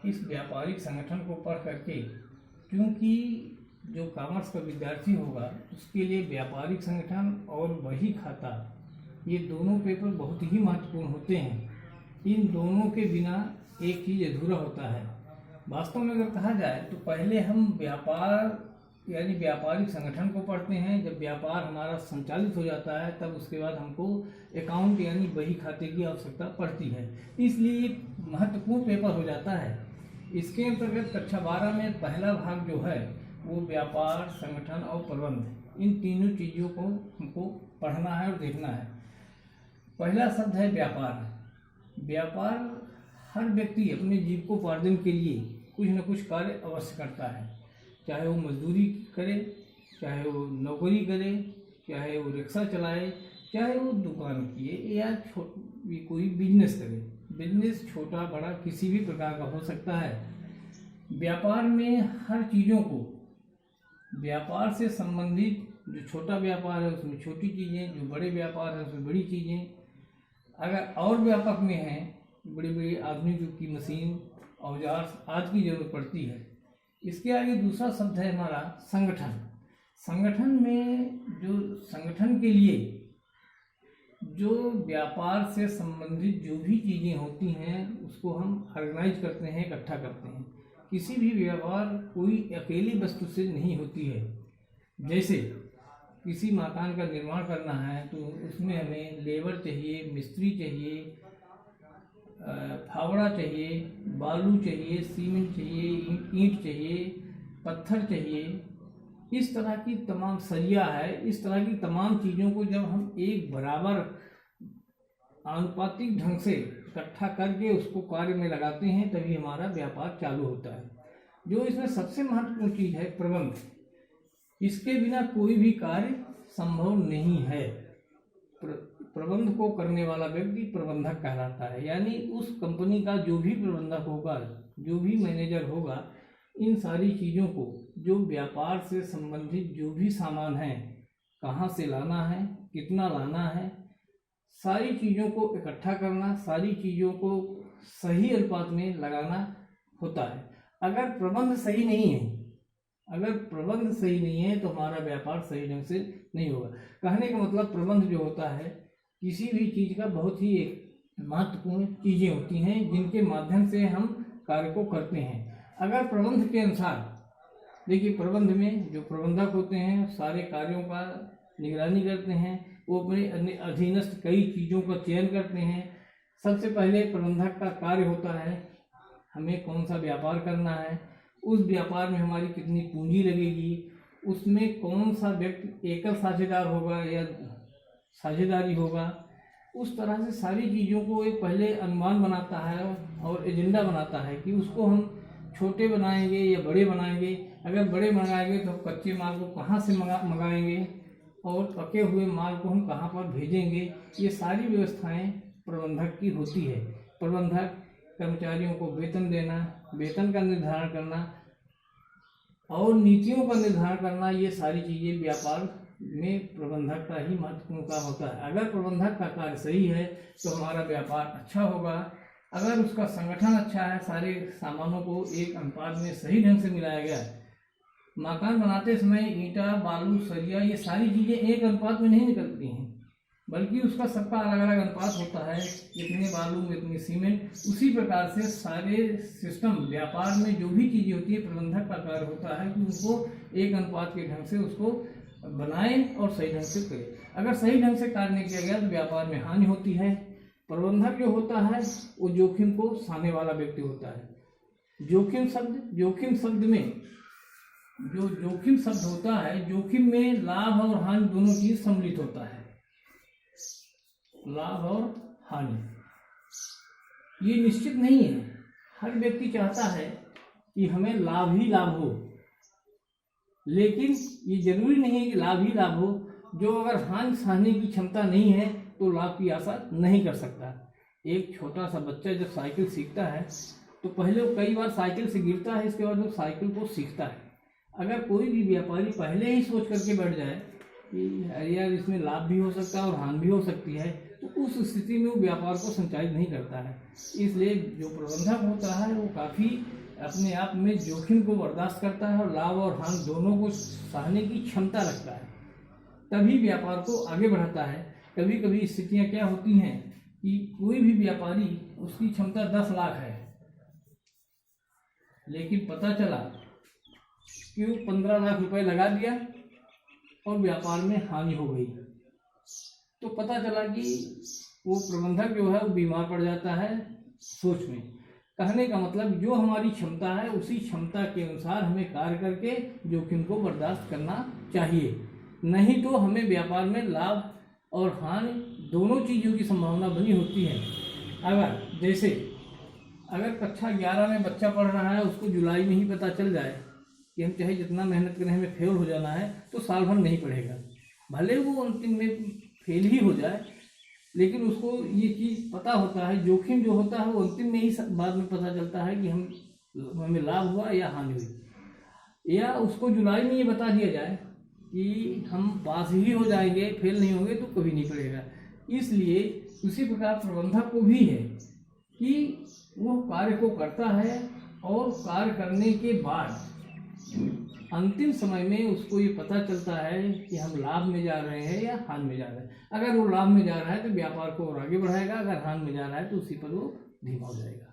इस व्यापारिक संगठन को पढ़ करके, क्योंकि जो कॉमर्स का विद्यार्थी होगा उसके लिए व्यापारिक संगठन और बही खाता, ये दोनों पेपर बहुत ही महत्वपूर्ण होते हैं। इन दोनों के बिना एक चीज़ अधूरा होता है। वास्तव में अगर कहा जाए तो पहले हम व्यापार यानी व्यापारिक संगठन को पढ़ते हैं। जब व्यापार हमारा संचालित हो जाता है तब उसके बाद हमको अकाउंट यानी बही खाते की आवश्यकता पड़ती है, इसलिए महत्वपूर्ण पेपर हो जाता है। इसके अंतर्गत कक्षा 12 में पहला भाग जो है वो व्यापार, संगठन और प्रबंध, इन तीनों चीज़ों को हमको पढ़ना है और देखना है। पहला शब्द है व्यापार। व्यापार हर व्यक्ति अपने जीविकोपार्जन के लिए कुछ न कुछ कार्य अवश्य करता है, चाहे वो मजदूरी करे, चाहे वो नौकरी करे, चाहे वो रिक्शा चलाए, चाहे वो दुकान किए या कोई बिजनेस करे। बिजनेस छोटा बड़ा किसी भी प्रकार का हो सकता है। व्यापार में हर चीज़ों को, व्यापार से संबंधित जो छोटा व्यापार है उसमें छोटी चीज़ें, जो बड़े व्यापार है उसमें बड़ी चीज़ें, अगर और व्यापक में है बड़ी बड़ी आधुनिक युग की मशीन, औजार आज की जरूरत पड़ती है। इसके आगे दूसरा शब्द है हमारा संगठन। संगठन में जो संगठन के लिए जो व्यापार से संबंधित जो भी चीज़ें होती हैं उसको हम ऑर्गेनाइज करते हैं, इकट्ठा करते हैं। किसी भी व्यापार कोई अकेली वस्तु से नहीं होती है। जैसे किसी मकान का निर्माण करना है तो उसमें हमें लेबर चाहिए, मिस्त्री चाहिए, फावड़ा चाहिए, बालू चाहिए, सीमेंट चाहिए, ईंट चाहिए, पत्थर चाहिए, इस तरह की तमाम सरिया है। इस तरह की तमाम चीज़ों को जब हम एक बराबर आनुपातिक ढंग से इकट्ठा करके उसको कार्य में लगाते हैं तभी हमारा व्यापार चालू होता है। जो इसमें सबसे महत्वपूर्ण चीज़ है प्रबंध, इसके बिना कोई भी कार्य संभव नहीं है। प्रबंध को करने वाला व्यक्ति प्रबंधक कहलाता है, यानी उस कंपनी का जो भी प्रबंधक होगा, जो भी मैनेजर होगा, इन सारी चीज़ों को, जो व्यापार से संबंधित जो भी सामान है, कहाँ से लाना है, कितना लाना है, सारी चीज़ों को इकट्ठा करना, सारी चीज़ों को सही अनुपात में लगाना होता है। अगर प्रबंध सही नहीं है, अगर प्रबंध सही नहीं है तो हमारा व्यापार सही ढंग से नहीं होगा। कहने का मतलब प्रबंध जो होता है किसी भी चीज़ का बहुत ही एक महत्वपूर्ण चीज़ें होती हैं जिनके माध्यम से हम कार्य को करते हैं। अगर प्रबंध के अनुसार, देखिए प्रबंध में जो प्रबंधक होते हैं सारे कार्यों का निगरानी करते हैं, वो अपने अधीनस्थ कई चीज़ों का चयन करते हैं। सबसे पहले प्रबंधक का कार्य होता है हमें कौन सा व्यापार करना है, उस व्यापार में हमारी कितनी पूंजी लगेगी, उसमें कौन सा व्यक्ति एकल साझेदार होगा या साझेदारी होगा, उस तरह से सारी चीज़ों को एक पहले अनुमान बनाता है और एजेंडा बनाता है कि उसको हम छोटे बनाएंगे या बड़े बनाएंगे। अगर बड़े मंगाएंगे तो कच्चे माल को कहाँ से मंगाएंगे और पके हुए माल को हम कहाँ पर भेजेंगे, ये सारी व्यवस्थाएं प्रबंधक की होती है। प्रबंधक कर्मचारियों को वेतन देना, वेतन का निर्धारण करना और नीतियों का निर्धारण करना, ये सारी चीज़ें व्यापार में प्रबंधक का ही महत्वपूर्ण काम होता है। अगर प्रबंधक का कार्य सही है तो हमारा व्यापार अच्छा होगा। अगर उसका संगठन अच्छा है, सारे सामानों को एक अनुपात में सही ढंग से मिलाया गया, मकान बनाते समय ईंटा, बालू, सरिया, ये सारी चीज़ें एक अनुपात में नहीं निकलती हैं, बल्कि उसका सबका अलग अलग अनुपात होता है। इतने बालू, इतनी सीमेंट, उसी प्रकार से सारे सिस्टम व्यापार में जो भी चीज़ें होती है प्रबंधक का कार्य होता है कि उसको एक अनुपात के ढंग से उसको बनाएं और सही ढंग से करें। अगर सही ढंग से कार्य नहीं किया गया तो व्यापार में हानि होती है। प्रबंधक जो होता है वो जोखिम को सहने वाला व्यक्ति होता है। जोखिम शब्द में जो जोखिम शब्द होता है, जोखिम में लाभ और हानि दोनों चीज सम्मिलित होता है। लाभ और हानि ये निश्चित नहीं है। हर व्यक्ति चाहता है कि हमें लाभ ही लाभ हो, लेकिन ये जरूरी नहीं है कि लाभ ही लाभ हो। जो अगर हानि सहने की क्षमता नहीं है तो लाभ की आशा नहीं कर सकता। एक छोटा सा बच्चा जब साइकिल सीखता है तो पहले वो कई बार साइकिल से गिरता है, इसके बाद वो साइकिल को सीखता है। अगर कोई भी व्यापारी पहले ही सोच करके बैठ जाए कि अरे यार इसमें लाभ भी हो सकता है और हानि भी हो सकती है, तो उस स्थिति में वो व्यापार को संचालित नहीं करता है। इसलिए जो प्रबंधक होता है वो काफ़ी अपने आप में जोखिम को बर्दाश्त करता है और लाभ और हानि दोनों को सहने की क्षमता रखता है, तभी व्यापार को आगे बढ़ाता है। कभी कभी स्थितियाँ क्या होती हैं कि कोई भी व्यापारी, उसकी क्षमता 10 लाख है, लेकिन पता चला कि वो 15 लाख रुपए लगा दिया और व्यापार में हानि हो गई। तो पता चला कि वो प्रबंधक जो है वो बीमार पड़ जाता है सोच में। कहने का मतलब जो हमारी क्षमता है उसी क्षमता के अनुसार हमें कार्य करके जोखिम को बर्दाश्त करना चाहिए, नहीं तो हमें व्यापार में लाभ और हानि दोनों चीज़ों की संभावना बनी होती है। अगर कक्षा 11 में बच्चा पढ़ रहा है, उसको जुलाई में ही पता चल जाए कि हम चाहे जितना मेहनत करें हमें फेल हो जाना है, तो साल भर नहीं पढ़ेगा, भले वो अंतिम में फेल ही हो जाए, लेकिन उसको ये चीज़ पता होता है। जोखिम जो होता है वो अंतिम में ही बाद में पता चलता है कि हमें लाभ हुआ या हानि हुई। या उसको जुलाई में ये बता दिया जाए कि हम पास ही हो जाएंगे, फेल नहीं होंगे, तो कभी नहीं पढ़ेगा। इसलिए उसी प्रकार प्रबंधक को भी है कि वो कार्य को करता है और कार्य करने के बाद अंतिम समय में उसको ये पता चलता है कि हम लाभ में जा रहे हैं या हानि में जा रहे हैं। अगर वो लाभ में जा रहा है तो व्यापार को और आगे बढ़ाएगा, अगर हानि में जा रहा है तो उसी पर वो धीमा हो जाएगा।